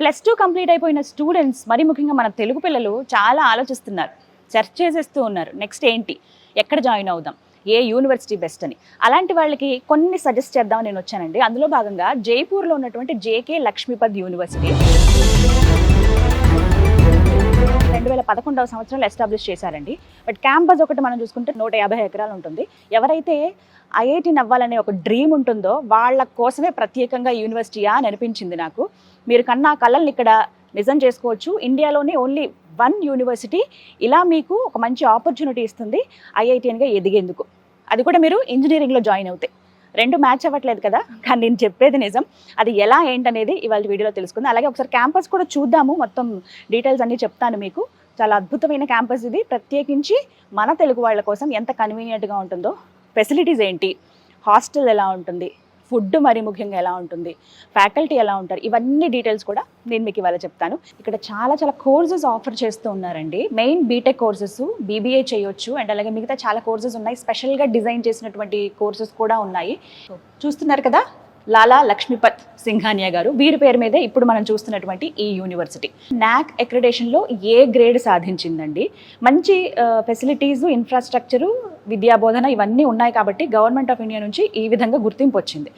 +2 complete అయిపోయిన students, మరి ముఖ్యంగా మన తెలుగు పిల్లలు చాలా ఆలోచిస్తున్నారు, సెర్చ్ చేసేస్తూ ఉన్నారు. నెక్స్ట్ ఏంటి, ఎక్కడ జాయిన్ అవుదాం, ఏ యూనివర్సిటీ బెస్ట్ అని. అలాంటి వాళ్ళకి కొన్ని సజెస్ట్ చేద్దామని నేను వచ్చానండి. అందులో భాగంగా జైపూర్లో ఉన్నటువంటి జేకే లక్ష్మీపద్ యూనివర్సిటీ 2011వ సంవత్సరంలో ఎస్టాబ్లిష్ చేశారండి. బట్ క్యాంపస్ ఒకటి మనం చూసుకుంటే 150 ఎకరాలు ఉంటుంది. ఎవరైతే ఐఐటీని అవ్వాలనే ఒక డ్రీమ్ ఉంటుందో వాళ్ళ కోసమే ప్రత్యేకంగా యూనివర్సిటీయా అని అనిపించింది నాకు. మీరు కన్నా కళల్ని ఇక్కడ నిజం చేసుకోవచ్చు. ఇండియాలోనే ఓన్లీ 1 యూనివర్సిటీ ఇలా మీకు ఒక మంచి ఆపర్చునిటీ ఇస్తుంది ఐఐటీఎన్గా ఎదిగేందుకు. అది కూడా మీరు ఇంజనీరింగ్లో జాయిన్ అవుతే. 2 మ్యాచ్ అవ్వట్లేదు కదా, కానీ నేను చెప్పేది నిజం. అది ఎలా ఏంటనేది ఇవాళ వీడియోలో తెలుసుకుందాం. అలాగే ఒకసారి క్యాంపస్ కూడా చూద్దాము, మొత్తం డీటెయిల్స్ అన్నీ చెప్తాను మీకు. చాలా అద్భుతమైన క్యాంపస్ ఇది, ప్రత్యేకించి మన తెలుగు వాళ్ళ కోసం ఎంత కన్వీనియంట్గా ఉంటుందో, ఫెసిలిటీస్ ఏంటి, హాస్టల్ ఎలా ఉంటుంది, ఫుడ్ మరి ముఖ్యంగా ఎలా ఉంటుంది, ఫ్యాకల్టీ ఎలా ఉంటారు, ఇవన్నీ డీటెయిల్స్ కూడా నేను మీకు ఇవాళ చెప్తాను. ఇక్కడ చాలా కోర్సెస్ ఆఫర్ చేస్తూ ఉన్నారండి. మెయిన్ బీటెక్ కోర్సెస్, బీబీఏ చేయొచ్చు, అండ్ అలాగే మిగతా చాలా కోర్సెస్ ఉన్నాయి. స్పెషల్గా డిజైన్ చేసినటువంటి కోర్సెస్ కూడా ఉన్నాయి. చూస్తున్నారు కదా, లాలా లక్ష్మీపత్ సింఘానియా గారు, వీరి పేరు మీదే ఇప్పుడు మనం చూస్తున్నటువంటి ఈ యూనివర్సిటీ నాక్ అక్రిడేషన్లో ఏ గ్రేడ్ సాధించిందండి. మంచి ఫెసిలిటీస్, ఇన్ఫ్రాస్ట్రక్చరు, విద్యాబోధన ఇవన్నీ ఉన్నాయి కాబట్టి గవర్నమెంట్ ఆఫ్ ఇండియా నుంచి ఈ విధంగా గుర్తింపు వచ్చింది.